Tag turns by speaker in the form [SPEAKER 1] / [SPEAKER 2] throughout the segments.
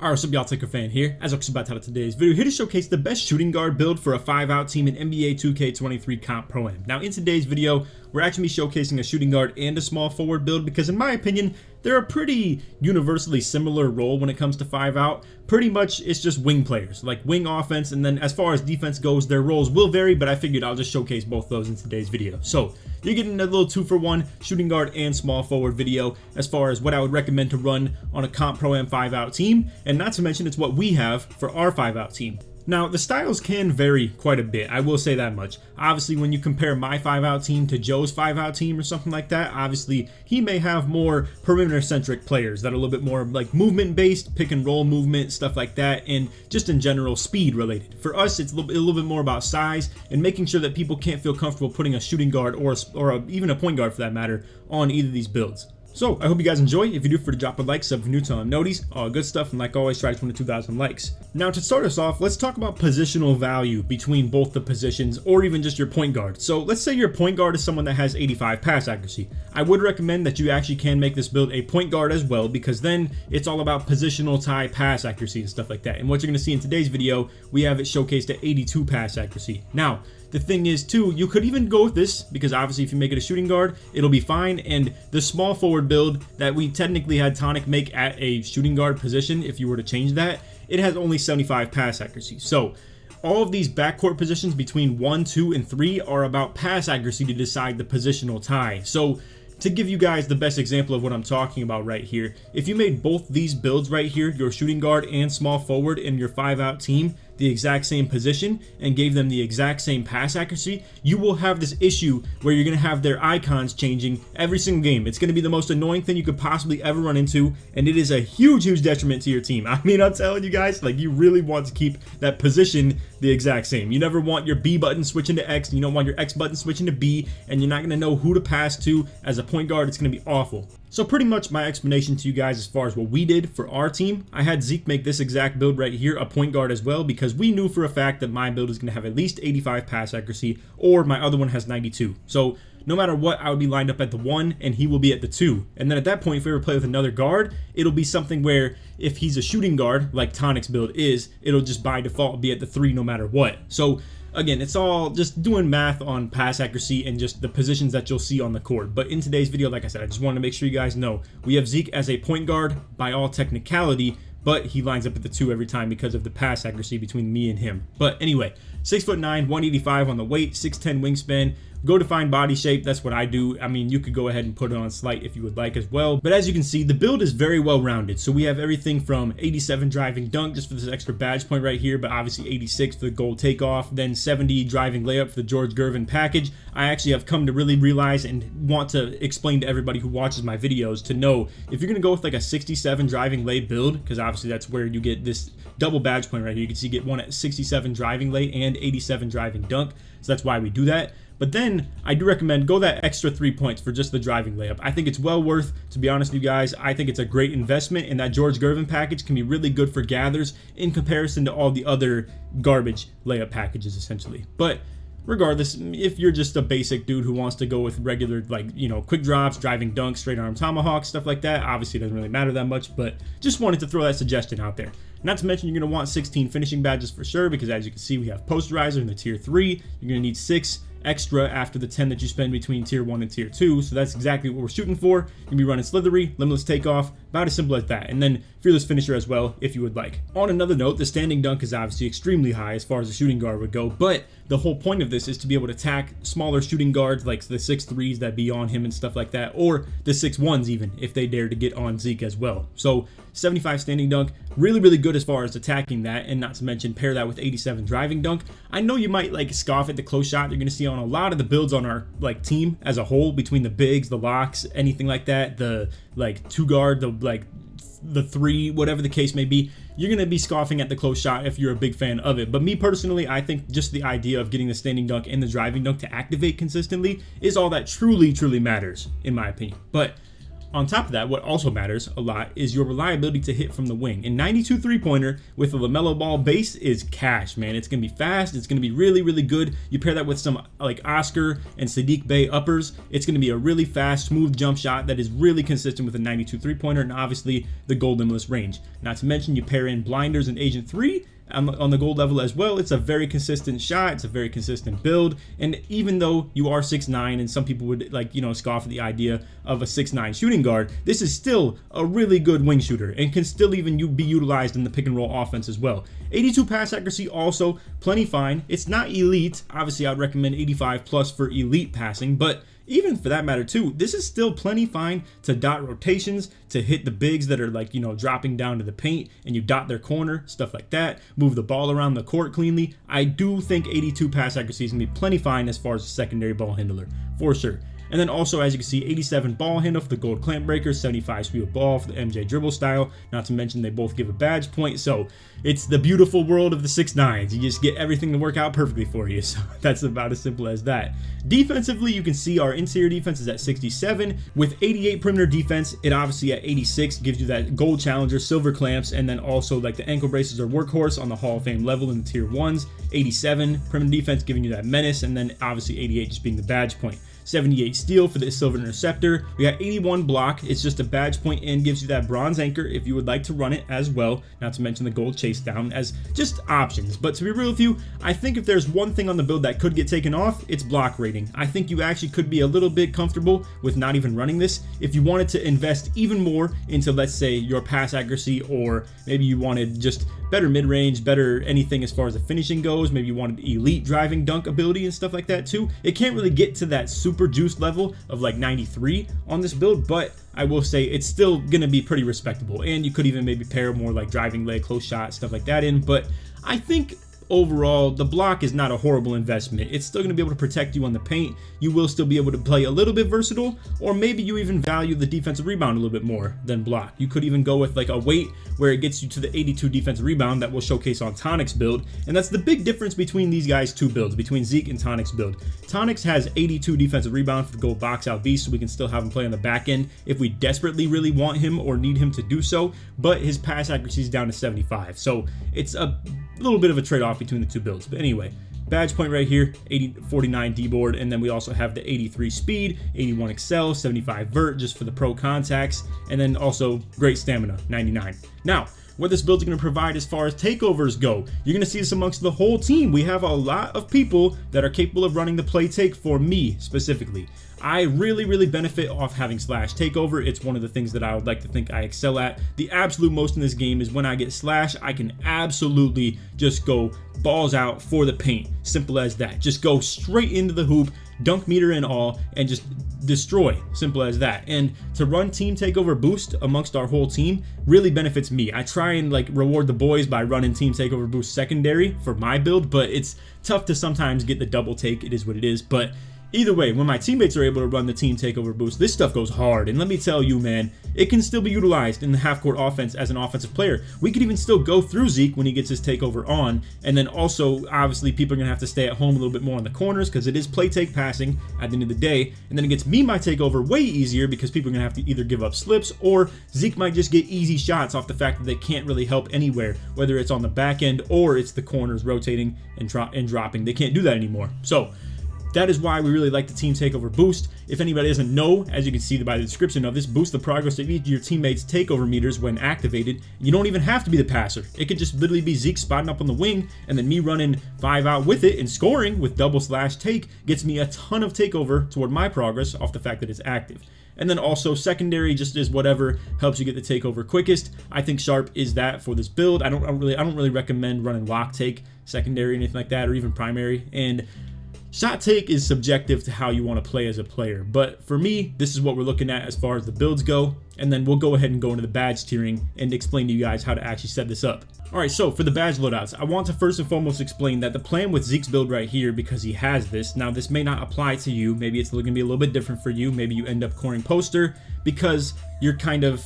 [SPEAKER 1] Alright, what's up y'all, LakerFan here. As I was about to title today's video, here to showcase the best shooting guard build for a 5-out team in NBA 2K23 Comp Pro-Am. Now in today's video, we're actually showcasing a shooting guard and a small forward build because in my opinion, they're a pretty universally similar role when it comes to 5-out. Pretty much it's just wing players, like wing offense, and then as far as defense goes, their roles will vary, but I figured I'll just showcase both those in today's video. So you're getting a little 2-for-1 shooting guard and small forward video as far as what I would recommend to run on a Comp Pro-Am 5-out team, and not to mention it's what we have for our 5-out team. Now, the styles can vary quite a bit, I will say that much. Obviously, when you compare my 5-out team to Joe's 5-out team or something like that, obviously, he may have more perimeter-centric players that are a little bit more like movement-based, pick-and-roll movement, stuff like that, and just in general, speed-related. For us, it's a little bit more about size and making sure that people can't feel comfortable putting a shooting guard or even a point guard, for that matter, on either of these builds. So, I hope you guys enjoy. If you do, for to drop a like, sub if you're new, tell them noties, all good stuff, and like always, try to 2,000 likes. Now, to start us off, let's talk about positional value between both the positions, or even just your point guard. So, let's say your point guard is someone that has 85 pass accuracy. I would recommend that you actually can make this build a point guard as well, because then it's all about positional tie pass accuracy and stuff like that. And what you're going to see in today's video, we have it showcased at 82 pass accuracy. Now, the thing is too, you could even go with this, because obviously if you make it a shooting guard, it'll be fine, and the small forward build that we technically had Tonic make at a shooting guard position, if you were to change that, it has only 75 pass accuracy. So all of these backcourt positions between 1, 2, and 3 are about pass accuracy to decide the positional tie. So to give you guys the best example of what I'm talking about right here, if you made both these builds right here, your shooting guard and small forward in your 5-out team, the exact same position, and gave them the exact same pass accuracy, you will have this issue where you're going to have their icons changing every single game. It's going to be the most annoying thing you could possibly ever run into, and it is a huge detriment to your team. I mean, I'm telling you guys, like, you really want to keep that position the exact same. You never want your B button switching to X, and you don't want your X button switching to B, and you're not going to know who to pass to as a point guard. It's going to be awful. So pretty much my explanation to you guys as far as what we did for our team, I had Zeke make this exact build right here a point guard as well, because we knew for a fact that my build is going to have at least 85 pass accuracy, or my other one has 92. So no matter what, I would be lined up at the 1 and he will be at the 2. And then at that point, if we ever play with another guard, it'll be something where if he's a shooting guard like Tonic's build is, it'll just by default be at the 3 no matter what. So again, it's all just doing math on pass accuracy and just the positions that you'll see on the court. But in today's video, like I said, I just wanted to make sure you guys know we have Zeke as a point guard by all technicality, but he lines up at the 2 every time because of the pass accuracy between me and him. But anyway, 6'9", 185 on the weight, 6'10" wingspan. Go define body shape, that's what I do. I mean, you could go ahead and put it on slight if you would like as well. But as you can see, the build is very well rounded. So we have everything from 87 driving dunk, just for this extra badge point right here, but obviously 86 for the goal takeoff, then 70 driving layup for the George Gervin package. I actually have come to really realize and want to explain to everybody who watches my videos to know if you're going to go with like a 67 driving lay build, because obviously that's where you get this double badge point right here. You can see you get one at 67 driving lay and 87 driving dunk. So that's why we do that. But then I do recommend go that extra 3 points for just the driving layup. I think it's well worth, to be honest with you guys. I think it's a great investment, and that George Gervin package can be really good for gathers in comparison to all the other garbage layup packages essentially. But regardless, if you're just a basic dude who wants to go with regular, like, you know, quick drops, driving dunks, straight arm tomahawks, stuff like that, obviously it doesn't really matter that much, but just wanted to throw that suggestion out there. Not to mention, you're going to want 16 finishing badges for sure, because as you can see, we have posterizer in the tier 3. You're going to need 6 extra after the 10 that you spend between tier 1 and tier 2, so that's exactly what we're shooting for. You're gonna be running slithery, limitless takeoff, about as simple as that, and then fearless finisher as well if you would like. On another note, the standing dunk is obviously extremely high as far as a shooting guard would go, but the whole point of this is to be able to attack smaller shooting guards like the 6'3s that be on him and stuff like that, or the 6'1s even if they dare to get on Zeke as well. So 75 standing dunk, really good as far as attacking that, and not to mention pair that with 87 driving dunk. I know you might like scoff at the close shot you're gonna see on a lot of the builds on our like team as a whole, between the bigs, the locks, anything like that, the like 2 guard, the 3, whatever the case may be. You're going to be scoffing at the close shot if you're a big fan of it. But me personally, I think just the idea of getting the standing dunk and the driving dunk to activate consistently is all that truly matters, in my opinion. But On top of that, what also matters a lot is your reliability to hit from the wing. And 92 3-pointer with a LaMelo Ball base is cash, man. It's going to be fast. It's going to be really, really good. You pair that with some like Oscar and Sadiq Bey uppers. It's going to be a really fast, smooth jump shot that is really consistent with a 92 3-pointer and obviously the gold limitless range. Not to mention you pair in blinders and Agent 3 on the gold level as well. It's a very consistent shot. It's a very consistent build. And even though you are 6'9", and some people would scoff at the idea of a 6'9" shooting guard, this is still a really good wing shooter and can still even be utilized in the pick and roll offense as well. 82 pass accuracy, also plenty fine. It's not elite. Obviously, I'd recommend 85 plus for elite passing, but even for that matter too, this is still plenty fine to dot rotations, to hit the bigs that are dropping down to the paint and you dot their corner, stuff like that, move the ball around the court cleanly. I do think 82 pass accuracy is going to be plenty fine as far as a secondary ball handler, for sure. And then also, as you can see, 87 ball handle for the gold clamp breaker, 75 sweep of ball for the MJ dribble style. Not to mention they both give a badge point. So it's the beautiful world of the 6'9s. You just get everything to work out perfectly for you. So that's about as simple as that. Defensively, you can see our interior defense is at 67 with 88 perimeter defense. It obviously at 86 gives you that gold challenger, silver clamps, and then also like the ankle braces are workhorse on the Hall of Fame level in the tier 1s. 87 perimeter defense giving you that menace, and then obviously 88 just being the badge point. 78 steal for the silver interceptor. We got 81 block. It's just a badge point and gives you that bronze anchor if you would like to run it as well. Not to mention the gold chase down as just options. But to be real with you, I think if there's one thing on the build that could get taken off, it's block rating. I think you actually could be a little bit comfortable with not even running this if you wanted to invest even more into, let's say, your pass accuracy, or maybe you wanted just better mid-range, better anything as far as the finishing goes. Maybe you wanted elite driving dunk ability and stuff like that too. It can't really get to that super juiced level of like 93 on this build, but I will say it's still gonna be pretty respectable. And you could even maybe pair more like driving leg, close shot, stuff like that in. But I think overall, the block is not a horrible investment. It's still going to be able to protect you on the paint. You will still be able to play a little bit versatile, or maybe you even value the defensive rebound a little bit more than block. You could even go with like a weight where it gets you to the 82 defensive rebound that we'll showcase on Tonic's build. And that's the big difference between these guys' two builds, between Zeke and Tonic's build. Tonic has 82 defensive rebound for the gold box out beast, so we can still have him play on the back end if we desperately really want him or need him to do so, but his pass accuracy is down to 75. So it's a little bit of a trade-off between the two builds. But anyway, badge point right here, 49 D-board, and then we also have the 83 speed, 81 excel, 75 vert just for the pro contacts, and then also great stamina, 99. Now, what this build is going to provide as far as takeovers go, you're going to see this amongst the whole team. We have a lot of people that are capable of running the play take for me specifically. I really benefit off having slash takeover. It's one of the things that I would like to think I excel at. The absolute most in this game is when I get slash, I can absolutely just go balls out for the paint. Simple as that. Just go straight into the hoop, dunk meter and all, and just destroy. Simple as that. And to run team takeover boost amongst our whole team really benefits me. I try and like reward the boys by running team takeover boost secondary for my build, but it's tough to sometimes get the double take. It is what it is. But either way, when my teammates are able to run the team takeover boost, this stuff goes hard. And let me tell you, man, it can still be utilized in the half-court offense as an offensive player. We could even still go through Zeke when he gets his takeover on. And then also, obviously, people are going to have to stay at home a little bit more on the corners because it is play-take passing at the end of the day. And then it gets me my takeover way easier because people are going to have to either give up slips, or Zeke might just get easy shots off the fact that they can't really help anywhere, whether it's on the back end or it's the corners rotating and dropping. They can't do that anymore. So that is why we really like the team takeover boost. If anybody doesn't know, as you can see by the description of this, boosts the progress of each of your teammates' takeover meters when activated. You don't even have to be the passer. It could just literally be Zeke spotting up on the wing, and then me running 5 out with it and scoring with double slash take gets me a ton of takeover toward my progress off the fact that it's active. And then also secondary just is whatever helps you get the takeover quickest. I think Sharp is that for this build. I don't really recommend running lock take secondary or anything like that, or even primary. And shot take is subjective to how you want to play as a player, but for me, this is what we're looking at as far as the builds go, and then we'll go ahead and go into the badge tiering and explain to you guys how to actually set this up. Alright, so for the badge loadouts, I want to first and foremost explain that the plan with Zeke's build right here, because he has this, now this may not apply to you, maybe it's going to be a little bit different for you, maybe you end up coring poster, because you're kind of,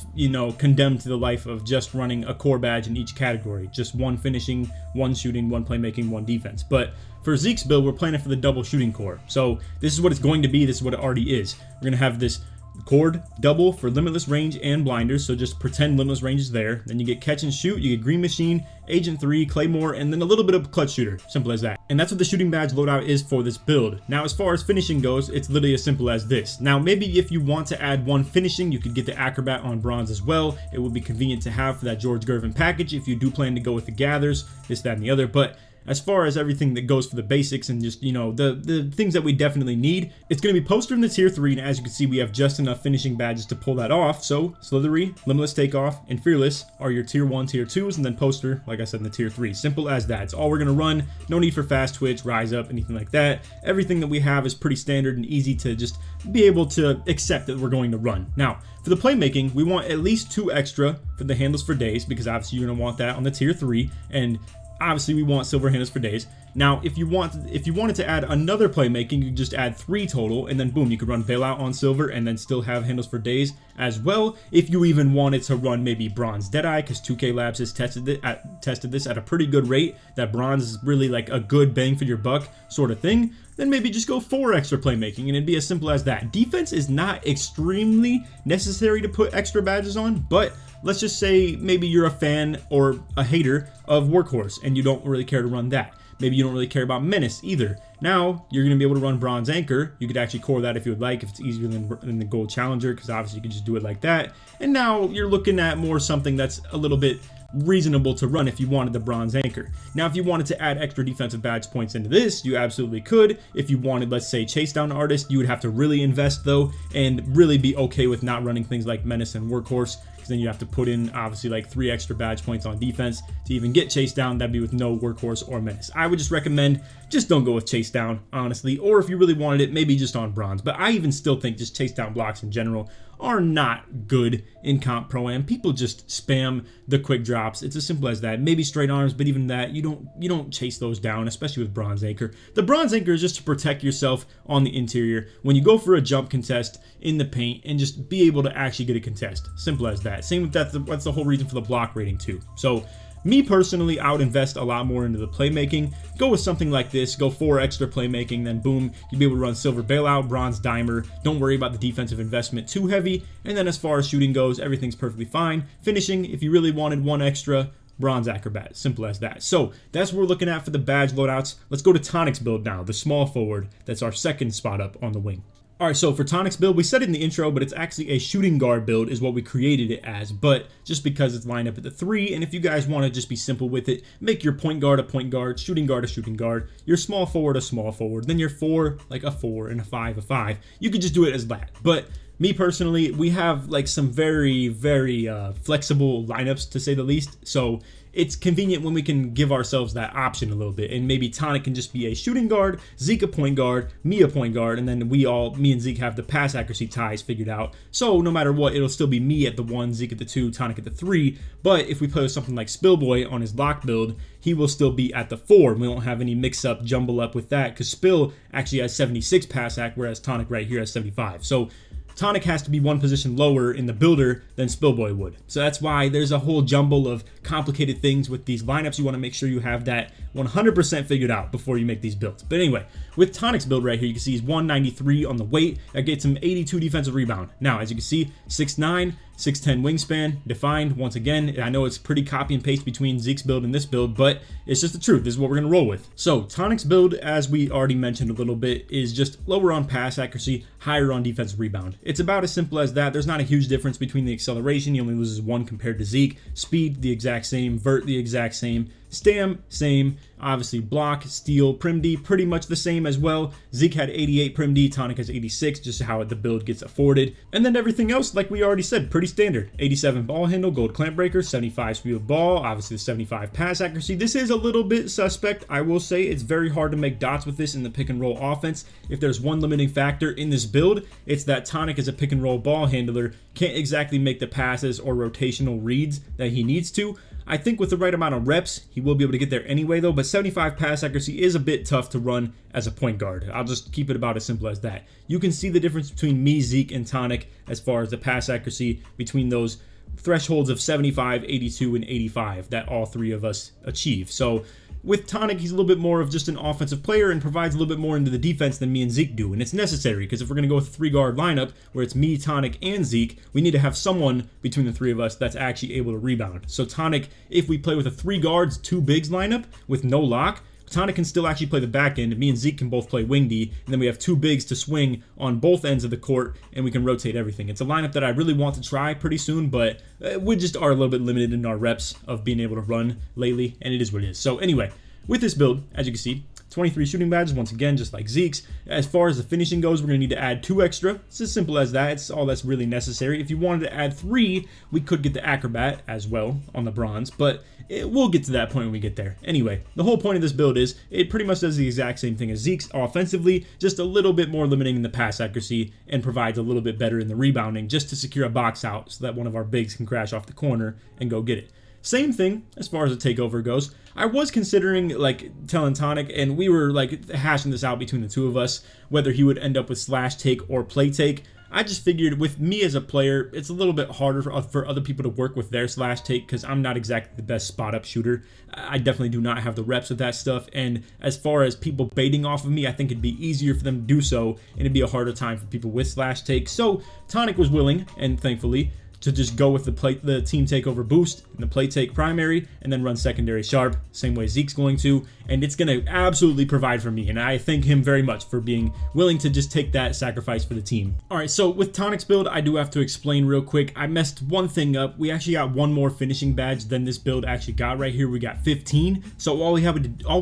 [SPEAKER 1] condemned to the life of just running a core badge in each category, just one finishing, one shooting, one playmaking, one defense. But for Zeke's build, we're planning for the double shooting core. So this is what it's going to be, this is what it already is. We're going to have this Cord double for limitless range and blinders, so just pretend limitless range is there. Then you get catch and shoot, you get green machine, agent 3, claymore, and then a little bit of clutch shooter. Simple as that. And that's what the shooting badge loadout is for this build. Now as far as finishing goes, it's literally as simple as this. Now maybe if you want to add one finishing, you could get the acrobat on bronze as well. It would be convenient to have for that George Gervin package if you do plan to go with the gathers, this, that, and the other. But as far as everything that goes for the basics and just, you know, the things that we definitely need, it's going to be poster in the tier 3, and as you can see, we have just enough finishing badges to pull that off. So Slithery, Limitless Takeoff, and Fearless are your tier 1, tier 2s, and then poster, like I said, in the tier 3. Simple as that. It's all we're going to run. No need for fast twitch, rise up, anything like that. Everything that we have is pretty standard and easy to just be able to accept that we're going to run. Now, for the playmaking, we want at least 2 extra for the handles for days, because obviously you're going to want that on the tier 3, and obviously we want silver handles for days. Now if you wanted to add another playmaking, you could just add 3 total, and then boom, you could run bailout on silver and then still have handles for days as well. If you even wanted to run maybe bronze Deadeye, because 2K Labs has tested this at a pretty good rate, that bronze is really like a good bang for your buck sort of thing, then maybe just go 4 extra playmaking, and it'd be as simple as that. Defense is not extremely necessary to put extra badges on, but let's just say maybe you're a fan or a hater of Workhorse and you don't really care to run that. Maybe you don't really care about Menace either. Now you're going to be able to run Bronze Anchor. You could actually core that if you would like, if it's easier than the Gold Challenger, because obviously you can just do it like that. And now you're looking at more something that's a little bit reasonable to run if you wanted the Bronze Anchor. Now if you wanted to add extra defensive badge points into this, you absolutely could. If you wanted, let's say, Chase Down Artist, you would have to really invest though, and really be okay with not running things like Menace and Workhorse, because then you have to put in obviously like 3 extra badge points on defense to even get Chase Down. That'd be with no Workhorse or Menace. I would just recommend just don't go with Chase Down, honestly, or if you really wanted it, maybe just on bronze. But I even still think just Chase Down blocks in general are not good in comp pro-am. People just spam the quick drops. It's as simple as that. Maybe straight arms, but even that, you don't chase those down, especially with Bronze Anchor. The Bronze Anchor is just to protect yourself on the interior when you go for a jump contest in the paint, and just be able to actually get a contest. Simple as that. Same with that. That's the whole reason for the block rating too. So me personally, I would invest a lot more into the playmaking. Go with something like this. Go 4 extra playmaking, then boom, you'll be able to run silver bailout, bronze dimer. Don't worry about the defensive investment too heavy. And then as far as shooting goes, everything's perfectly fine. Finishing, if you really wanted 1 extra, bronze acrobat. Simple as that. So that's what we're looking at for the badge loadouts. Let's go to Tonic's build now, the small forward. That's our second spot up on the wing. Alright, so for Tonic's build, we said it in the intro, but it's actually a shooting guard build is what we created it as, but just because it's lined up at the 3, and if you guys want to just be simple with it, make your point guard a point guard, shooting guard a shooting guard, your small forward a small forward, then your 4 like a 4, and a 5 a 5. You could just do it as that, but me personally, we have like some very, very flexible lineups to say the least, so it's convenient when we can give ourselves that option a little bit, and maybe Tonic can just be a shooting guard, Zeke a point guard, me a point guard, and then me and Zeke have the pass accuracy ties figured out. So no matter what, it'll still be me at the 1, Zeke at the 2, Tonic at the 3, but if we put something like Spillboy on his lock build, he will still be at the 4. We won't have any mix-up, jumble up with that, because Spill actually has 76 pass ac, whereas Tonic right here has 75. So Tonic has to be 1 position lower in the builder than Spillboy would. So that's why there's a whole jumble of complicated things with these lineups. You want to make sure you have that 100% figured out before you make these builds. But anyway, with Tonic's build right here, you can see he's 193 on the weight. That gets him 82 defensive rebound. Now, as you can see, 6'9", 6'10 wingspan, defined. Once again, I know it's pretty copy and paste between Zeke's build and this build, but it's just the truth. This is what we're going to roll with. So Tonic's build, as we already mentioned a little bit, is just lower on pass accuracy, higher on defensive rebound. It's about as simple as that. There's not a huge difference between the acceleration. He only loses 1 compared to Zeke. Speed, the exact same. Vert, the exact same. Stam, same. Obviously, block, steal, prim D, pretty much the same as well. Zeke had 88 prim D, Tonic has 86, just how the build gets afforded. And then everything else, like we already said, pretty standard. 87 ball handle, gold clamp breaker, 75 speed of ball, obviously the 75 pass accuracy. This is a little bit suspect, I will say. It's very hard to make dots with this in the pick and roll offense. If there's one limiting factor in this build, it's that Tonic is a pick and roll ball handler, can't exactly make the passes or rotational reads that he needs to. I think with the right amount of reps, he will be able to get there anyway though, but 75 pass accuracy is a bit tough to run as a point guard. I'll just keep it about as simple as that. You can see the difference between me, Zeke, and Tonic as far as the pass accuracy between those thresholds of 75, 82, and 85 that all 3 of us achieve. So with Tonic, he's a little bit more of just an offensive player and provides a little bit more into the defense than me and Zeke do. And it's necessary because if we're going to go with a 3-guard lineup where it's me, Tonic, and Zeke, we need to have someone between the 3 of us that's actually able to rebound. So Tonic, if we play with a 3 guards, 2 bigs lineup with no lock, Tonic can still actually play the back end. Me and Zeke can both play wing D, and then we have 2 bigs to swing on both ends of the court, and we can rotate everything. It's a lineup that I really want to try pretty soon, but we just are a little bit limited in our reps of being able to run lately, and it is what it is. So anyway, with this build, as you can see, 23 shooting badges, once again, just like Zeke's. As far as the finishing goes, we're going to need to add 2 extra. It's as simple as that. It's all that's really necessary. If you wanted to add 3, we could get the Acrobat as well on the bronze, but we'll get to that point when we get there. Anyway, the whole point of this build is it pretty much does the exact same thing as Zeke's offensively, just a little bit more limiting in the pass accuracy and provides a little bit better in the rebounding just to secure a box out so that one of our bigs can crash off the corner and go get it. Same thing as far as the takeover goes. I was considering like telling Tonic, and we were like hashing this out between the 2 of us, whether he would end up with slash take or play take. I just figured with me as a player, it's a little bit harder for other people to work with their slash take because I'm not exactly the best spot up shooter. I definitely do not have the reps with that stuff, and as far as people baiting off of me, I think it'd be easier for them to do so, and it'd be a harder time for people with slash take. So Tonic was willing, and thankfully, to just go with the team takeover boost and the play take primary and then run secondary sharp, same way Zeke's going to, and it's going to absolutely provide for me, and I thank him very much for being willing to just take that sacrifice for the team. Alright, so with Tonic's build, I do have to explain real quick. I messed one thing up. We actually got 1 more finishing badge than this build actually got right here. We got 15, so all we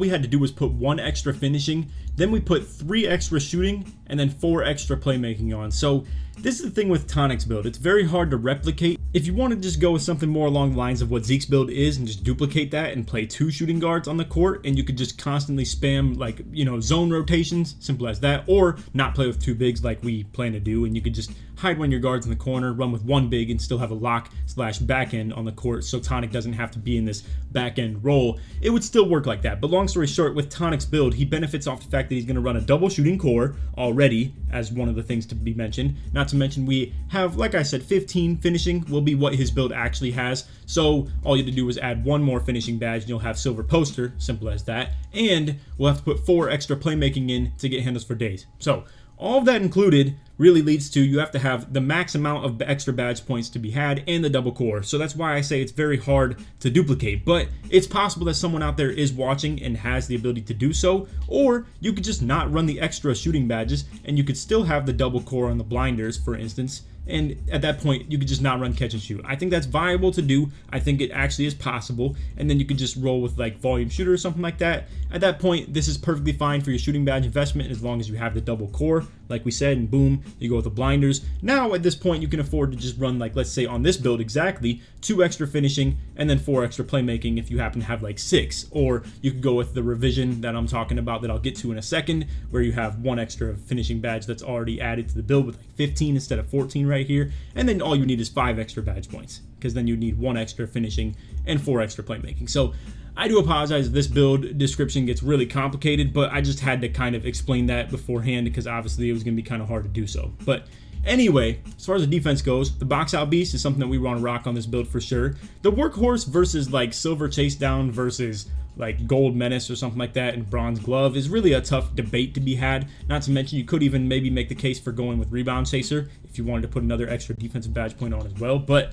[SPEAKER 1] had to do was put 1 extra finishing, then we put 3 extra shooting, and then 4 extra playmaking on. So this is the thing with Tonic's build. It's very hard to replicate. If you want to just go with something more along the lines of what Zeke's build is and just duplicate that and play 2 shooting guards on the court, and you could just constantly spam like, zone rotations, simple as that, or not play with 2 bigs like we plan to do, and you could just hide one of your guards in the corner, run with 1 big, and still have a lock / back end on the court so Tonic doesn't have to be in this back end role. It would still work like that. But long story short, with Tonic's build, he benefits off the fact that he's going to run a double shooting core already as one of the things to be mentioned. Not to mention we have, like I said, 15 finishing will be what his build actually has. So all you have to do is add 1 more finishing badge and you'll have silver poster, simple as that. And we'll have to put 4 extra playmaking in to get handles for days. So all of that included really leads to you have to have the max amount of extra badge points to be had and the double core. So that's why I say it's very hard to duplicate, but it's possible that someone out there is watching and has the ability to do so, or you could just not run the extra shooting badges and you could still have the double core on the blinders, for instance, and at that point you could just not run catch and shoot. I think that's viable to do. I think it actually is possible, and then you could just roll with like volume shooter or something like that. At that point, this is perfectly fine for your shooting badge investment as long as you have the double core, like we said, and boom, you go with the blinders. Now at this point you can afford to just run, like, let's say on this build exactly, 2 extra finishing and then 4 extra playmaking if you happen to have like 6, or you could go with the revision that I'm talking about that I'll get to in a second, where you have 1 extra finishing badge that's already added to the build with like 15 instead of 14 right here, and then all you need is 5 extra badge points, because then you need 1 extra finishing and 4 extra playmaking. So I do apologize if this build description gets really complicated, but I just had to kind of explain that beforehand because obviously it was going to be kind of hard to do so. But anyway, as far as the defense goes, the box out beast is something that we want to rock on this build for sure. The workhorse versus like silver chase down versus like gold menace or something like that and bronze glove is really a tough debate to be had. Not to mention you could even maybe make the case for going with rebound chaser if you wanted to put another extra defensive badge point on as well. But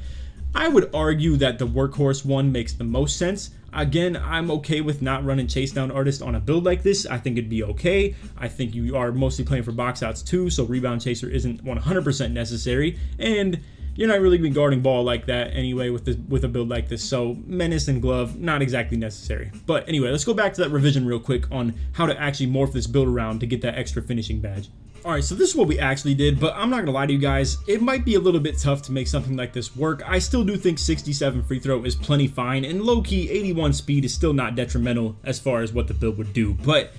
[SPEAKER 1] I would argue that the workhorse one makes the most sense. Again, I'm okay with not running chase down artist on a build like this. I think it'd be okay. I think you are mostly playing for box outs too, so rebound chaser isn't 100% necessary, and you're not really going to be guarding ball like that anyway with a build like this, so menace and glove not exactly necessary. But anyway, let's go back to that revision real quick on how to actually morph this build around to get that extra finishing badge. Alright, so this is what we actually did, but I'm not going to lie to you guys, it might be a little bit tough to make something like this work. I still do think 67 free throw is plenty fine, and low-key 81 speed is still not detrimental as far as what the build would do, but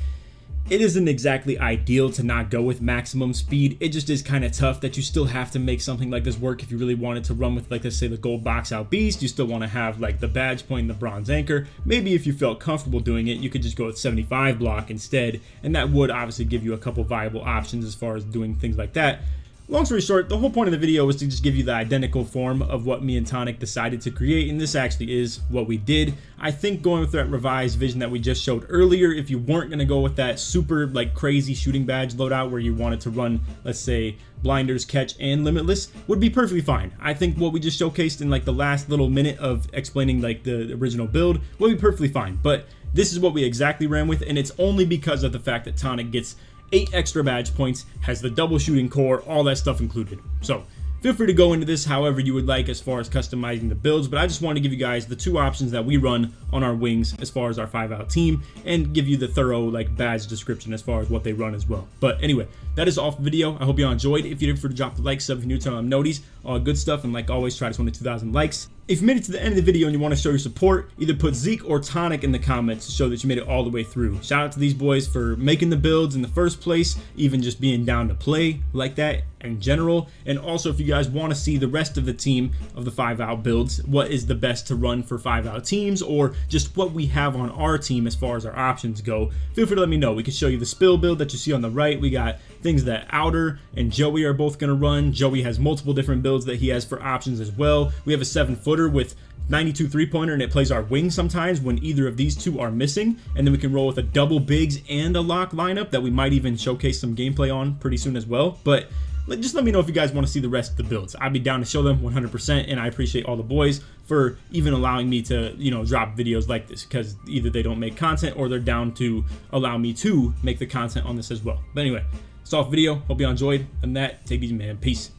[SPEAKER 1] it isn't exactly ideal to not go with maximum speed. It just is kind of tough that you still have to make something like this work if you really wanted to run with, like, let's say the gold box out beast. You still want to have like the badge point and the bronze anchor. Maybe if you felt comfortable doing it, you could just go with 75 block instead, and that would obviously give you a couple viable options as far as doing things like that. long story short, the whole point of the video was to just give you the identical form of what me and Tonic decided to create, and this actually is what we did. I think going with that revised vision that we just showed earlier, if you weren't going to go with that super like crazy shooting badge loadout where you wanted to run, let's say, blinders, catch, and limitless, would be perfectly fine. I think what we just showcased in like the last little minute of explaining like the original build would be perfectly fine, but this is what we exactly ran with, and it's only because of the fact that Tonic gets 8 extra badge points, has the double shooting core, all that stuff included. So feel free to go into this however you would like as far as customizing the builds, but I just wanted to give you guys the 2 options that we run on our wings as far as our 5-out team, and give you the thorough like badge description as far as what they run as well. But anyway, that is all for the video. I hope you all enjoyed. If you did, feel free to drop the like, sub if you're new, turn on noties, all good stuff, and like always, try to win to 2,000 likes. If you made it to the end of the video and you want to show your support, either put Zeke or Tonic in the comments to show that you made it all the way through. Shout out to these boys for making the builds in the first place, even just being down to play like that in general. And also, if you guys want to see the rest of the team of the 5-out builds, what is the best to run for 5-out teams, or just what we have on our team as far as our options go, feel free to let me know. We can show you the spill build that you see on the right. We got things that Outer and Joey are both going to run. Joey has multiple different builds that he has for options as well. We have a 7-footer with 92 3-pointer, and it plays our wing sometimes when either of these two are missing, and then we can roll with a double bigs and a lock lineup that we might even showcase some gameplay on pretty soon as well. But just let me know if you guys want to see the rest of the builds. I'd be down to show them 100%, and I appreciate all the boys for even allowing me to, you know, drop videos like this, because either they don't make content or they're down to allow me to make the content on this as well. But anyway, it's all for the video. Hope you all enjoyed, and that, take it easy, man. Peace.